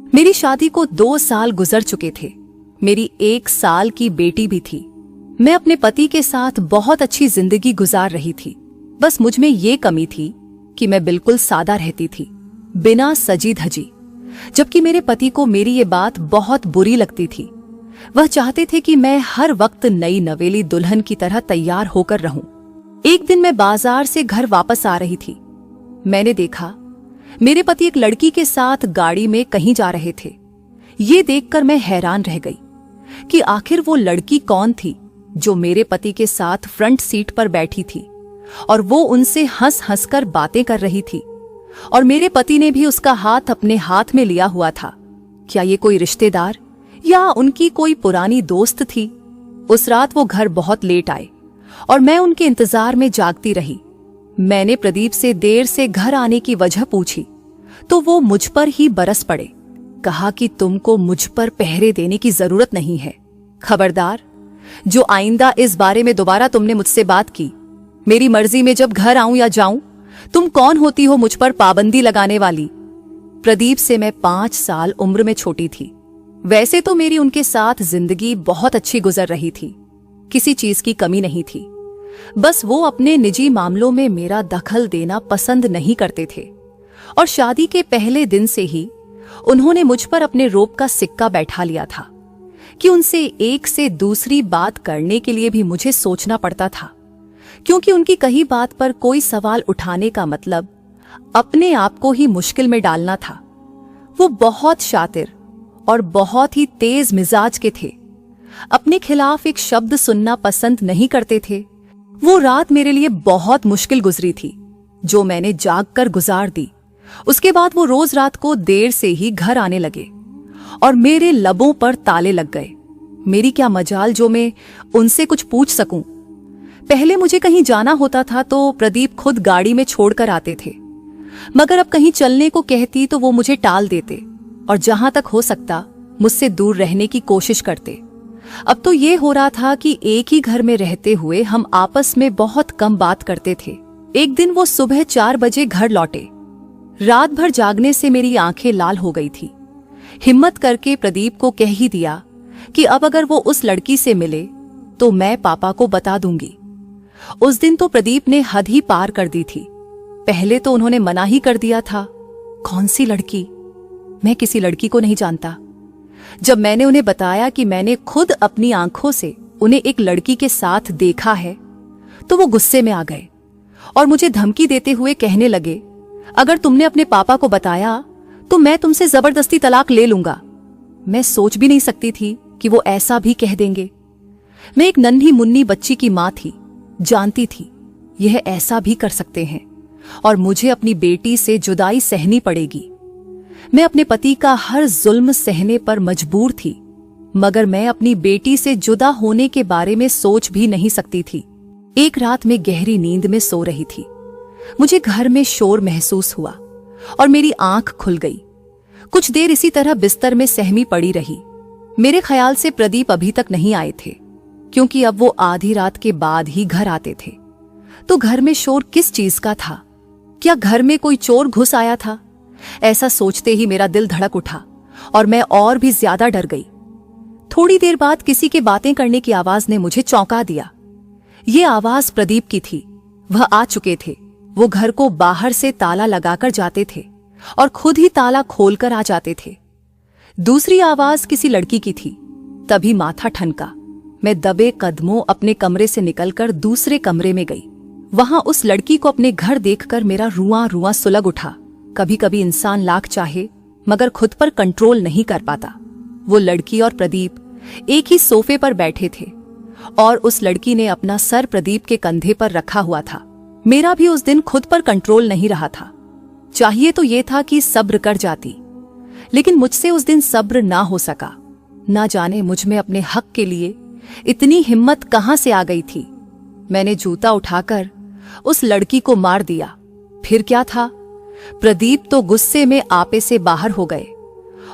मेरी शादी को 2 साल गुजर चुके थे। मेरी 1 साल की बेटी भी थी। मैं अपने पति के साथ बहुत अच्छी जिंदगी गुजार रही थी। बस मुझ में ये कमी थी कि मैं बिल्कुल सादा रहती थी, बिना सजी धजी। जबकि मेरे पति को मेरी ये बात बहुत बुरी लगती थी। वह चाहते थे कि मैं हर वक्त नई नवेली दुल्हन की तरह तैयार होकर रहूं। एक दिन मैं बाजार से घर वापस आ रही थी। मैंने देखा मेरे पति एक लड़की के साथ गाड़ी में कहीं जा रहे थे। ये देखकर मैं हैरान रह गई कि आखिर वो लड़की कौन थी जो मेरे पति के साथ फ्रंट सीट पर बैठी थी और वो उनसे हंस हंसकर बातें कर रही थी, और मेरे पति ने भी उसका हाथ अपने हाथ में लिया हुआ था। क्या ये कोई रिश्तेदार या उनकी कोई पुरानी दोस्त थी? उस रात वो घर बहुत लेट आए और मैं उनके इंतजार में जागती रही। मैंने प्रदीप से देर से घर आने की वजह पूछी तो वो मुझ पर ही बरस पड़े। कहा कि तुमको मुझ पर पहरे देने की जरूरत नहीं है। खबरदार, जो आइंदा इस बारे में दोबारा तुमने मुझसे बात की, मेरी मर्जी में जब घर आऊं या जाऊं, तुम कौन होती हो मुझ पर पाबंदी लगाने वाली? प्रदीप से मैं 5 साल उम्र में छोटी थी। वैसे तो मेरी उनके साथ जिंदगी बहुत अच्छी गुजर रही थी, किसी चीज की कमी नहीं थी। बस वो अपने निजी मामलों में मेरा दखल देना पसंद नहीं करते थे, और शादी के पहले दिन से ही उन्होंने मुझ पर अपने रोब का सिक्का बैठा लिया था कि उनसे एक से दूसरी बात करने के लिए भी मुझे सोचना पड़ता था, क्योंकि उनकी कही बात पर कोई सवाल उठाने का मतलब अपने आप को ही मुश्किल में डालना था। वो बहुत शातिर और बहुत ही तेज मिजाज के थे। अपने खिलाफ एक शब्द सुनना पसंद नहीं करते थे। वो रात मेरे लिए बहुत मुश्किल गुजरी थी, जो मैंने जाग कर गुजार दी। उसके बाद वो रोज रात को देर से ही घर आने लगे और मेरे लबों पर ताले लग गए। मेरी क्या मजाल जो मैं उनसे कुछ पूछ सकूं। पहले मुझे कहीं जाना होता था तो प्रदीप खुद गाड़ी में छोड़कर आते थे, मगर अब कहीं चलने को कहती तो वो मुझे टाल देते और जहां तक हो सकता मुझसे दूर रहने की कोशिश करते। अब तो ये हो रहा था कि एक ही घर में रहते हुए हम आपस में बहुत कम बात करते थे। एक दिन वो सुबह 4 बजे घर लौटे। रात भर जागने से मेरी आंखें लाल हो गई थी। हिम्मत करके प्रदीप को कह ही दिया कि अब अगर वो उस लड़की से मिले तो मैं पापा को बता दूंगी। उस दिन तो प्रदीप ने हद ही पार कर दी थी। पहले तो उन्होंने मना ही कर दिया था। कौन सी लड़की? मैं किसी लड़की को नहीं जानता। जब मैंने उन्हें बताया कि मैंने खुद अपनी आंखों से उन्हें एक लड़की के साथ देखा है, तो वो गुस्से में आ गए और मुझे धमकी देते हुए कहने लगे, अगर तुमने अपने पापा को बताया तो मैं तुमसे जबरदस्ती तलाक ले लूंगा। मैं सोच भी नहीं सकती थी कि वो ऐसा भी कह देंगे। मैं एक नन्ही मुन्नी बच्ची की मां थी, जानती थी यह ऐसा भी कर सकते हैं और मुझे अपनी बेटी से जुदाई सहनी पड़ेगी। मैं अपने पति का हर जुल्म सहने पर मजबूर थी, मगर मैं अपनी बेटी से जुदा होने के बारे में सोच भी नहीं सकती थी। एक रात में गहरी नींद में सो रही थी। मुझे घर में शोर महसूस हुआ और मेरी आंख खुल गई। कुछ देर इसी तरह बिस्तर में सहमी पड़ी रही। मेरे ख्याल से प्रदीप अभी तक नहीं आए थे, क्योंकि अब वो आधी रात के बाद ही घर आते थे। तो घर में शोर किस चीज का था? क्या घर में कोई चोर घुस आया था? ऐसा सोचते ही मेरा दिल धड़क उठा और मैं और भी ज्यादा डर गई। थोड़ी देर बाद किसी के बातें करने की आवाज ने मुझे चौंका दिया। ये आवाज प्रदीप की थी। वह आ चुके थे। वो घर को बाहर से ताला लगाकर जाते थे और खुद ही ताला खोलकर आ जाते थे। दूसरी आवाज किसी लड़की की थी। तभी माथा ठनका। मैं दबे कदमों अपने कमरे से निकलकर दूसरे कमरे में गई। वहां उस लड़की को अपने घर देखकर मेरा रुआं रुआं सुलग उठा। कभी कभी इंसान लाख चाहे मगर खुद पर कंट्रोल नहीं कर पाता। वो लड़की और प्रदीप एक ही सोफे पर बैठे थे और उस लड़की ने अपना सर प्रदीप के कंधे पर रखा हुआ था। मेरा भी उस दिन खुद पर कंट्रोल नहीं रहा था। चाहिए तो ये था कि सब्र कर जाती, लेकिन मुझसे उस दिन सब्र ना हो सका। ना जाने मुझ में अपने हक के लिए इतनी हिम्मत कहां से आ गई थी। मैंने जूता उठाकर उस लड़की को मार दिया। फिर क्या था, प्रदीप तो गुस्से में आपे से बाहर हो गए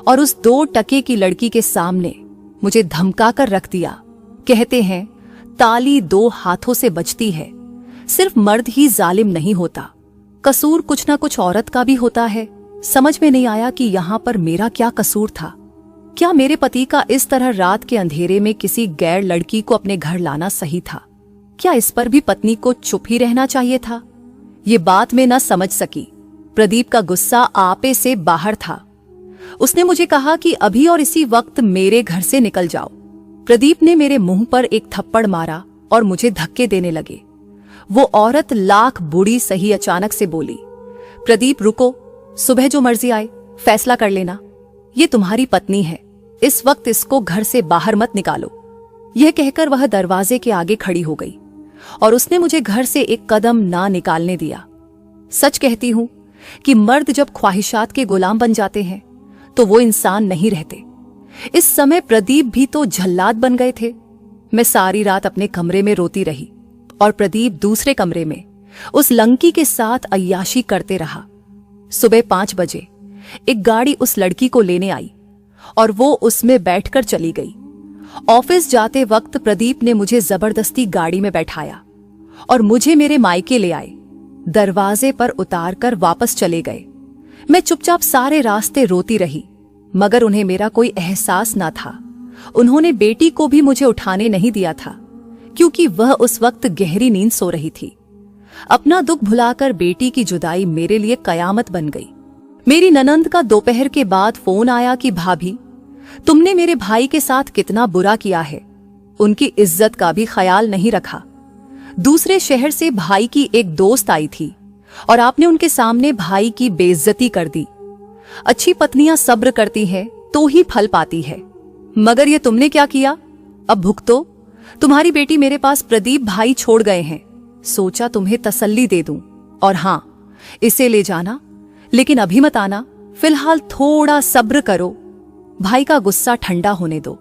और उस 2 टके की लड़की के सामने मुझे धमका कर रख दिया। कहते हैं ताली 2 हाथों से बजती है। सिर्फ मर्द ही जालिम नहीं होता, कसूर कुछ ना कुछ औरत का भी होता है। समझ में नहीं आया कि यहाँ पर मेरा क्या कसूर था। क्या मेरे पति का इस तरह रात के अंधेरे में किसी गैर लड़की को अपने घर लाना सही था? क्या इस पर भी पत्नी को चुप ही रहना चाहिए था? ये बात मैं न समझ सकी। प्रदीप का गुस्सा आपे से बाहर था। उसने मुझे कहा कि अभी और इसी वक्त मेरे घर से निकल जाओ। प्रदीप ने मेरे मुंह पर एक थप्पड़ मारा और मुझे धक्के देने लगे। वो औरत लाख बुरी सही अचानक से बोली, प्रदीप रुको, सुबह जो मर्जी आए फैसला कर लेना। ये तुम्हारी पत्नी है, इस वक्त इसको घर से बाहर मत निकालो। यह कहकर वह दरवाजे के आगे खड़ी हो गई और उसने मुझे घर से एक कदम ना निकालने दिया। सच कहती हूं कि मर्द जब ख्वाहिशात के गुलाम बन जाते हैं तो वो इंसान नहीं रहते। इस समय प्रदीप भी तो जल्लाद बन गए थे। मैं सारी रात अपने कमरे में रोती रही और प्रदीप दूसरे कमरे में उस लंकी के साथ अय्याशी करते रहा। सुबह 5 बजे एक गाड़ी उस लड़की को लेने आई और वो उसमें बैठकर चली गई। ऑफिस जाते वक्त प्रदीप ने मुझे जबरदस्ती गाड़ी में बैठाया और मुझे मेरे मायके ले आए। दरवाजे पर उतारकर वापस चले गए। मैं चुपचाप सारे रास्ते रोती रही, मगर उन्हें मेरा कोई एहसास ना था। उन्होंने बेटी को भी मुझे उठाने नहीं दिया था, क्योंकि वह उस वक्त गहरी नींद सो रही थी। अपना दुख भुलाकर बेटी की जुदाई मेरे लिए कयामत बन गई। मेरी ननंद का दोपहर के बाद फोन आया कि भाभी, तुमने मेरे भाई के साथ कितना बुरा किया है। उनकी इज्जत का भी ख्याल नहीं रखा। दूसरे शहर से भाई की एक दोस्त आई थी और आपने उनके सामने भाई की बेइज्जती कर दी। अच्छी पत्नियां सब्र करती हैं तो ही फल पाती है, मगर ये तुमने क्या किया? अब भुगतो। तुम्हारी बेटी मेरे पास प्रदीप भाई छोड़ गए हैं। सोचा तुम्हें तसल्ली दे दूं, और हां, इसे ले जाना, लेकिन अभी मत आना। फिलहाल थोड़ा सब्र करो। भाई का गुस्सा ठंडा होने दो।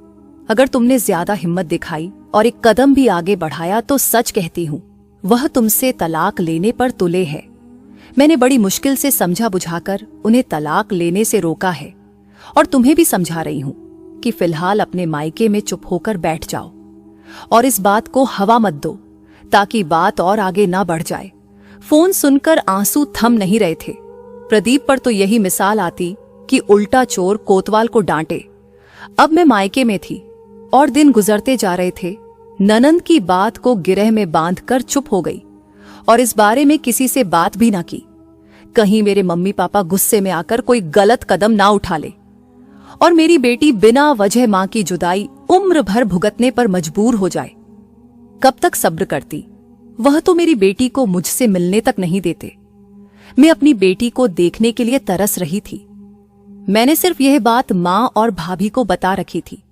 अगर तुमने ज्यादा हिम्मत दिखाई और एक कदम भी आगे बढ़ाया तो सच कहती हूं, वह तुमसे तलाक लेने पर तुले है। मैंने बड़ी मुश्किल से समझा बुझाकर उन्हें तलाक लेने से रोका है और तुम्हें भी समझा रही हूं कि फिलहाल अपने मायके में चुप होकर बैठ जाओ और इस बात को हवा मत दो ताकि बात और आगे ना बढ़ जाए। फोन सुनकर आंसू थम नहीं रहे थे। प्रदीप पर तो यही मिसाल आती कि उल्टा चोर कोतवाल को डांटे। अब मैं मायके में थी और दिन गुजरते जा रहे थे। ननंद की बात को गिरह में बांधकर चुप हो गई और इस बारे में किसी से बात भी ना की। कहीं मेरे मम्मी पापा गुस्से में आकर कोई गलत कदम ना उठा ले और मेरी बेटी बिना वजह मां की जुदाई उम्र भर भुगतने पर मजबूर हो जाए। कब तक सब्र करती? वह तो मेरी बेटी को मुझसे मिलने तक नहीं देते। मैं अपनी बेटी को देखने के लिए तरस रही थी। मैंने सिर्फ यह बात मां और भाभी को बता रखी थी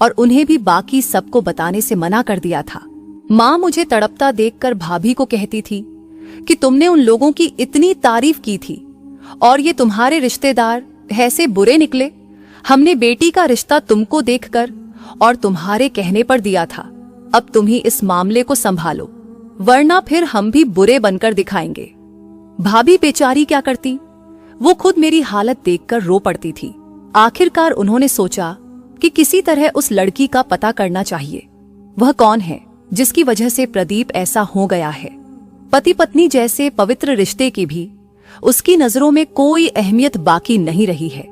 और उन्हें भी बाकी सबको बताने से मना कर दिया था। मां मुझे तड़पता देखकर भाभी को कहती थी कि तुमने उन लोगों की इतनी तारीफ की थी और ये तुम्हारे रिश्तेदार ऐसे बुरे निकले। हमने बेटी का रिश्ता तुमको देखकर और तुम्हारे कहने पर दिया था। अब तुम ही इस मामले को संभालो, वरना फिर हम भी बुरे बनकर दिखाएंगे। भाभी बेचारी क्या करती? वो खुद मेरी हालत देखकर रो पड़ती थी। आखिरकार उन्होंने सोचा कि किसी तरह उस लड़की का पता करना चाहिए। वह कौन है जिसकी वजह से प्रदीप ऐसा हो गया है? पति पत्नी जैसे पवित्र रिश्ते की भी उसकी नजरों में कोई अहमियत बाकी नहीं रही है।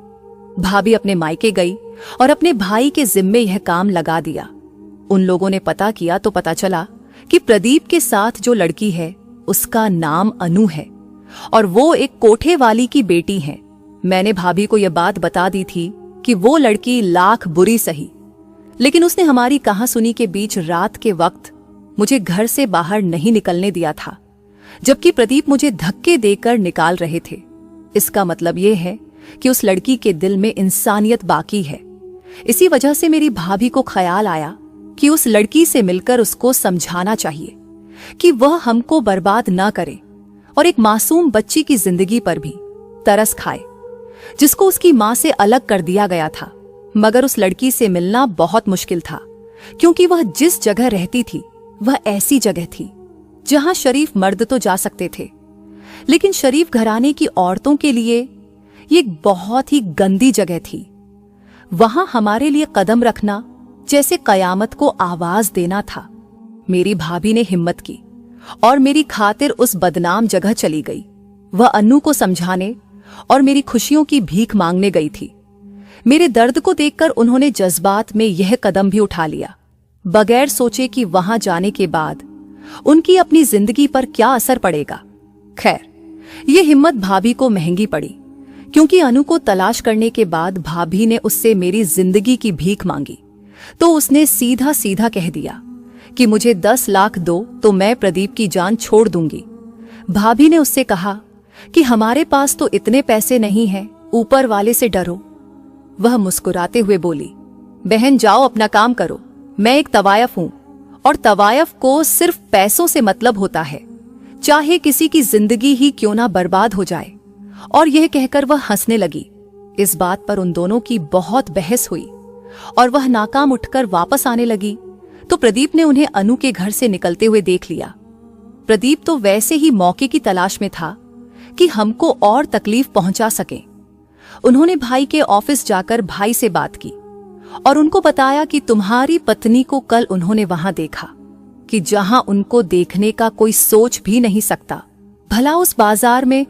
भाभी अपने मायके गई और अपने भाई के जिम्मे यह काम लगा दिया। उन लोगों ने पता किया तो पता चला कि प्रदीप के साथ जो लड़की है उसका नाम अनु है और वो एक कोठे वाली की बेटी है। मैंने भाभी को यह बात बता दी थी कि वो लड़की लाख बुरी सही, लेकिन उसने हमारी कहा सुनी के बीच रात के वक्त मुझे घर से बाहर नहीं निकलने दिया था, जबकि प्रदीप मुझे धक्के देकर निकाल रहे थे। इसका मतलब यह है कि उस लड़की के दिल में इंसानियत बाकी है। इसी वजह से मेरी भाभी को ख्याल आया कि उस लड़की से मिलकर उसको समझाना चाहिए कि वह हमको बर्बाद ना करे और एक मासूम बच्ची की जिंदगी पर भी तरस खाए, जिसको उसकी मां से अलग कर दिया गया था। मगर उस लड़की से मिलना बहुत मुश्किल था, क्योंकि वह जिस जगह रहती थी वह ऐसी जगह थी जहां शरीफ मर्द तो जा सकते थे, लेकिन शरीफ घराने की औरतों के लिए ये एक बहुत ही गंदी जगह थी। वहां हमारे लिए कदम रखना जैसे कयामत को आवाज देना था। मेरी भाभी ने हिम्मत की और मेरी खातिर उस बदनाम जगह चली गई। वह अन्नू को समझाने और मेरी खुशियों की भीख मांगने गई थी। मेरे दर्द को देखकर उन्होंने जज्बात में यह कदम भी उठा लिया, बगैर सोचे कि वहां जाने के बाद उनकी अपनी जिंदगी पर क्या असर पड़ेगा। खैर, ये हिम्मत भाभी को महंगी पड़ी, क्योंकि अनु को तलाश करने के बाद भाभी ने उससे मेरी जिंदगी की भीख मांगी तो उसने सीधा सीधा कह दिया कि मुझे 10 लाख दो तो मैं प्रदीप की जान छोड़ दूंगी। भाभी ने उससे कहा कि हमारे पास तो इतने पैसे नहीं हैं, ऊपर वाले से डरो। वह मुस्कुराते हुए बोली, बहन जाओ अपना काम करो, मैं एक तवायफ हूं और तवायफ को सिर्फ पैसों से मतलब होता है, चाहे किसी की जिंदगी ही क्यों ना बर्बाद हो जाए। और यह कहकर वह हंसने लगी। इस बात पर उन दोनों की बहुत बहस हुई और वह नाकाम उठकर वापस आने लगी तो प्रदीप ने उन्हें अनु के घर से निकलते हुए देख लिया। प्रदीप तो वैसे ही मौके की तलाश में था कि हमको और तकलीफ पहुंचा सके। उन्होंने भाई के ऑफिस जाकर भाई से बात की और उनको बताया कि तुम्हारी पत्नी को कल उन्होंने वहां देखा, कि जहां उनको देखने का कोई सोच भी नहीं सकता। भला उस बाजार में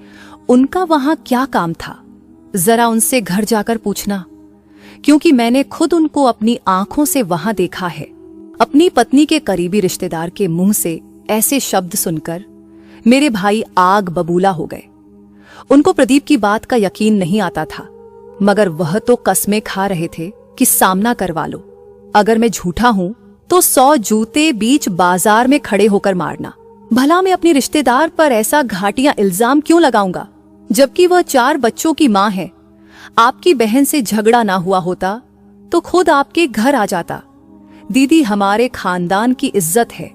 उनका वहां क्या काम था? जरा उनसे घर जाकर पूछना, क्योंकि मैंने खुद उनको अपनी आंखों से वहां देखा है। अपनी पत्नी के करीबी रिश्तेदार के मुंह से ऐसे शब्द सुनकर मेरे भाई आग बबूला हो गए। उनको प्रदीप की बात का यकीन नहीं आता था, मगर वह तो कसमें खा रहे थे कि सामना करवा लो। अगर मैं झूठा हूं तो 100 जूते बीच बाजार में खड़े होकर मारना। भला मैं अपने रिश्तेदार पर ऐसा घाटिया इल्जाम क्यों लगाऊंगा, जबकि वह 4 बच्चों की मां है। आपकी बहन से झगड़ा ना हुआ होता तो खुद आपके घर आ जाता। दीदी हमारे खानदान की इज्जत है,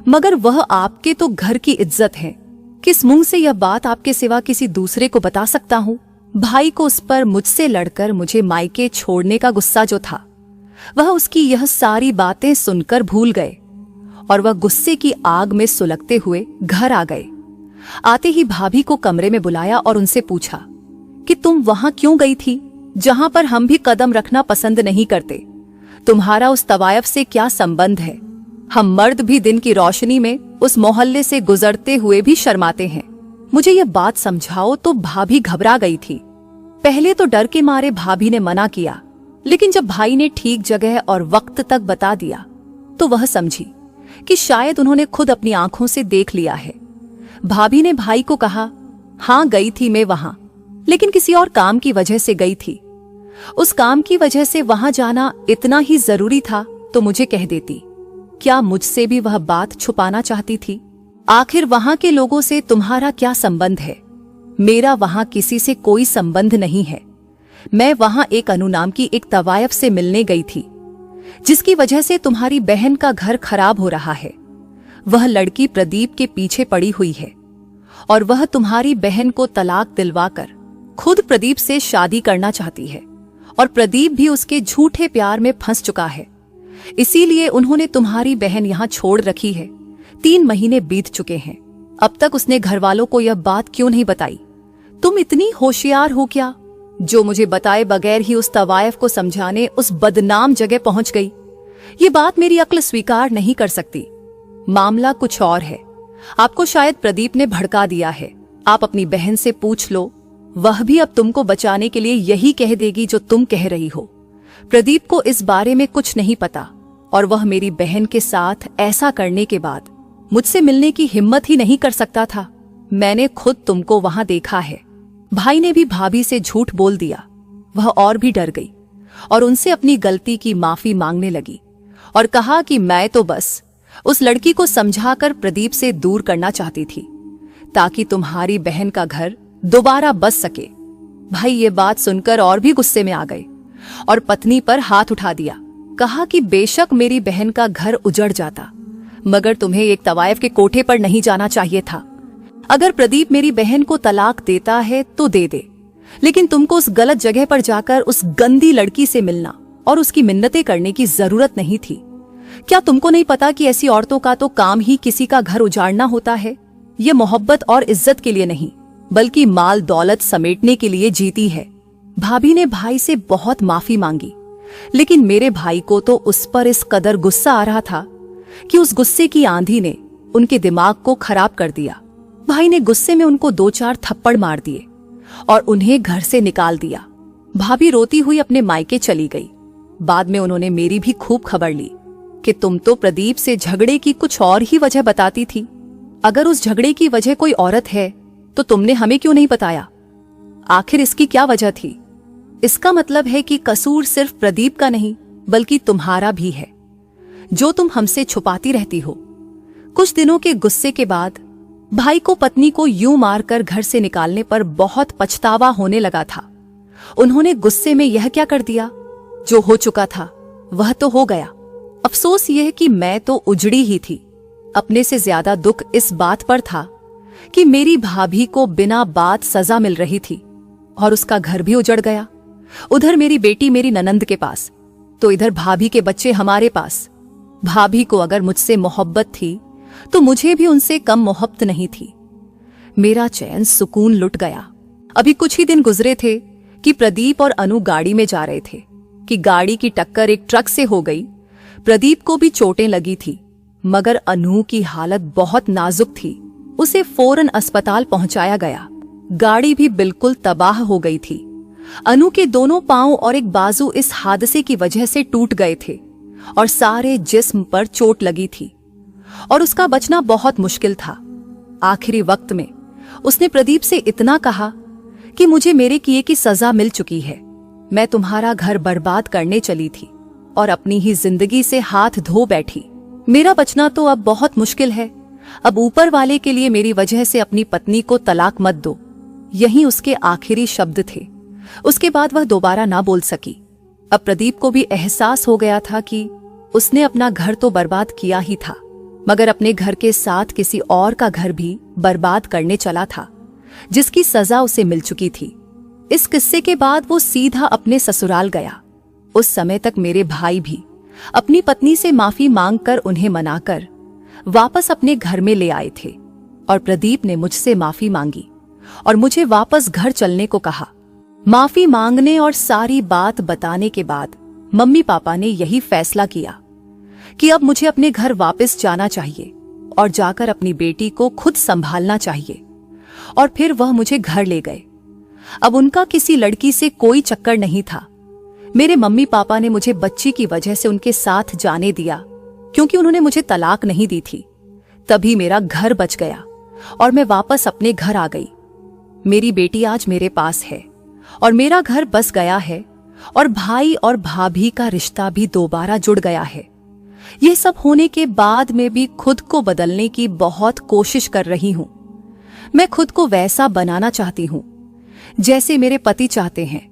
मगर वह आपके तो घर की इज्जत है। किस मुंह से यह बात आपके सिवा किसी दूसरे को बता सकता हूँ? भाई को उस पर मुझसे लड़कर मुझे मायके छोड़ने का गुस्सा जो था, वह उसकी यह सारी बातें सुनकर भूल गए और वह गुस्से की आग में सुलगते हुए घर आ गए। आते ही भाभी को कमरे में बुलाया और उनसे पूछा कि तुम वहां क्यों गई थी, जहां पर हम भी कदम रखना पसंद नहीं करते? तुम्हारा उस तवायफ से क्या संबंध है? हम मर्द भी दिन की रोशनी में उस मोहल्ले से गुजरते हुए भी शर्माते हैं। मुझे ये बात समझाओ। तो भाभी घबरा गई थी। पहले तो डर के मारे भाभी ने मना किया, लेकिन जब भाई ने ठीक जगह और वक्त तक बता दिया तो वह समझी कि शायद उन्होंने खुद अपनी आंखों से देख लिया है। भाभी ने भाई को कहा, हाँ गई थी मैं वहां, लेकिन किसी और काम की वजह से गई थी। उस काम की वजह से वहां जाना इतना ही जरूरी था तो मुझे कह देती। क्या मुझसे भी वह बात छुपाना चाहती थी? आखिर वहां के लोगों से तुम्हारा क्या संबंध है? मेरा वहां किसी से कोई संबंध नहीं है। मैं वहां एक अनु नाम की एक तवायफ से मिलने गई थी, जिसकी वजह से तुम्हारी बहन का घर खराब हो रहा है। वह लड़की प्रदीप के पीछे पड़ी हुई है और वह तुम्हारी बहन को तलाक दिलवाकर खुद प्रदीप से शादी करना चाहती है और प्रदीप भी उसके झूठे प्यार में फंस चुका है। इसीलिए उन्होंने तुम्हारी बहन यहां छोड़ रखी है। 3 महीने बीत चुके हैं, अब तक उसने घर वालों को यह बात क्यों नहीं बताई? तुम इतनी होशियार हो क्या, जो मुझे बताए बगैर ही उस तवायफ को समझाने उस बदनाम जगह पहुंच गई? ये बात मेरी अक्ल स्वीकार नहीं कर सकती। मामला कुछ और है। आपको शायद प्रदीप ने भड़का दिया है। आप अपनी बहन से पूछ लो, वह भी अब तुमको बचाने के लिए यही कह देगी जो तुम कह रही हो। प्रदीप को इस बारे में कुछ नहीं पता और वह मेरी बहन के साथ ऐसा करने के बाद मुझसे मिलने की हिम्मत ही नहीं कर सकता था। मैंने खुद तुमको वहां देखा है। भाई ने भी भाभी से झूठ बोल दिया। वह और भी डर गई और उनसे अपनी गलती की माफी मांगने लगी और कहा कि मैं तो बस उस लड़की को समझाकर प्रदीप से दूर करना चाहती थी, ताकि तुम्हारी बहन का घर दोबारा बस सके। भाई ये बात सुनकर और भी गुस्से में आ गए और पत्नी पर हाथ उठा दिया। कहा कि बेशक मेरी बहन का घर उजड़ जाता, मगर तुम्हें एक तवायफ के कोठे पर नहीं जाना चाहिए था। अगर प्रदीप मेरी बहन को तलाक देता है तो दे दे, लेकिन तुमको उस गलत जगह पर जाकर उस गंदी लड़की से मिलना और उसकी मिन्नतें करने की जरूरत नहीं थी। क्या तुमको नहीं पता कि ऐसी औरतों का तो काम ही किसी का घर उजाड़ना होता है? ये मोहब्बत और इज्जत के लिए नहीं, बल्कि माल दौलत समेटने के लिए जीती है। भाभी ने भाई से बहुत माफी मांगी, लेकिन मेरे भाई को तो उस पर इस कदर गुस्सा आ रहा था कि उस गुस्से की आंधी ने उनके दिमाग को खराब कर दिया। भाई ने गुस्से में उनको 2-4 थप्पड़ मार दिए और उन्हें घर से निकाल दिया। भाभी रोती हुई अपने मायके चली गई। बाद में उन्होंने मेरी भी खूब खबर ली कि तुम तो प्रदीप से झगड़े की कुछ और ही वजह बताती थी। अगर उस झगड़े की वजह कोई औरत है तो तुमने हमें क्यों नहीं बताया? आखिर इसकी क्या वजह थी? इसका मतलब है कि कसूर सिर्फ प्रदीप का नहीं बल्कि तुम्हारा भी है, जो तुम हमसे छुपाती रहती हो। कुछ दिनों के गुस्से के बाद भाई को पत्नी को यूं मारकर घर से निकालने पर बहुत पछतावा होने लगा था। उन्होंने गुस्से में यह क्या कर दिया? जो हो चुका था वह तो हो गया। अफसोस यह कि मैं तो उजड़ी ही थी। अपने से ज्यादा दुख इस बात पर था कि मेरी भाभी को बिना बात सजा मिल रही थी और उसका घर भी उजड़ गया। उधर मेरी बेटी मेरी ननंद के पास, तो इधर भाभी के बच्चे हमारे पास। भाभी को अगर मुझसे मोहब्बत थी तो मुझे भी उनसे कम मोहब्बत नहीं थी। मेरा चैन सुकून लुट गया। अभी कुछ ही दिन गुजरे थे कि प्रदीप और अनु गाड़ी में जा रहे थे कि गाड़ी की टक्कर एक ट्रक से हो गई। प्रदीप को भी चोटें लगी थी, मगर अनु की हालत बहुत नाजुक थी। उसे फौरन अस्पताल पहुंचाया गया। गाड़ी भी बिल्कुल तबाह हो गई थी। अनु के दोनों पांव और एक बाजू इस हादसे की वजह से टूट गए थे और सारे जिस्म पर चोट लगी थी और उसका बचना बहुत मुश्किल था। आखिरी वक्त में उसने प्रदीप से इतना कहा कि मुझे मेरे किए की सजा मिल चुकी है। मैं तुम्हारा घर बर्बाद करने चली थी और अपनी ही जिंदगी से हाथ धो बैठी। मेरा बचना तो अब बहुत मुश्किल है। अब ऊपर वाले के लिए मेरी वजह से अपनी पत्नी को तलाक मत दो। यही उसके आखिरी शब्द थे। उसके बाद वह दोबारा ना बोल सकी। अब प्रदीप को भी एहसास हो गया था कि उसने अपना घर तो बर्बाद किया ही था, मगर अपने घर के साथ किसी और का घर भी बर्बाद करने चला था, जिसकी सजा उसे मिल चुकी थी। इस किस्से के बाद वो सीधा अपने ससुराल गया। उस समय तक मेरे भाई भी अपनी पत्नी से माफी मांगकर उन्हें मनाकर वापस अपने घर में ले आए थे और प्रदीप ने मुझसे माफी मांगी और मुझे वापस घर चलने को कहा। माफी मांगने और सारी बात बताने के बाद मम्मी पापा ने यही फैसला किया कि अब मुझे अपने घर वापस जाना चाहिए और जाकर अपनी बेटी को खुद संभालना चाहिए। और फिर वह मुझे घर ले गए। अब उनका किसी लड़की से कोई चक्कर नहीं था। मेरे मम्मी पापा ने मुझे बच्ची की वजह से उनके साथ जाने दिया, क्योंकि उन्होंने मुझे तलाक नहीं दी थी। तभी मेरा घर बच गया और मैं वापस अपने घर आ गई। मेरी बेटी आज मेरे पास है और मेरा घर बस गया है और भाई और भाभी का रिश्ता भी दोबारा जुड़ गया है। यह सब होने के बाद मैं भी खुद को बदलने की बहुत कोशिश कर रही हूं। मैं खुद को वैसा बनाना चाहती हूं जैसे मेरे पति चाहते हैं,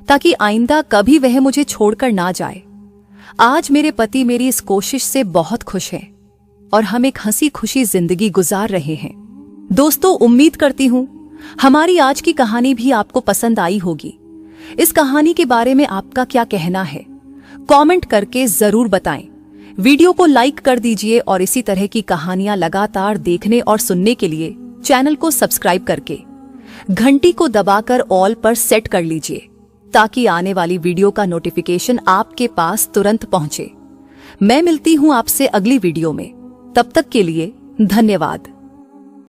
ताकि आइंदा कभी वह मुझे छोड़कर ना जाए। आज मेरे पति मेरी इस कोशिश से बहुत खुश हैं और हम एक हंसी खुशी जिंदगी गुजार रहे हैं। दोस्तों, उम्मीद करती हूं हमारी आज की कहानी भी आपको पसंद आई होगी। इस कहानी के बारे में आपका क्या कहना है, कमेंट करके जरूर बताएं। वीडियो को लाइक कर दीजिए और इसी तरह की कहानियां लगातार देखने और सुनने के लिए चैनल को सब्सक्राइब करके घंटी को दबाकर ऑल पर सेट कर लीजिए, ताकि आने वाली वीडियो का नोटिफिकेशन आपके पास तुरंत पहुंचे। मैं मिलती हूं आपसे अगली वीडियो में। तब तक के लिए धन्यवाद।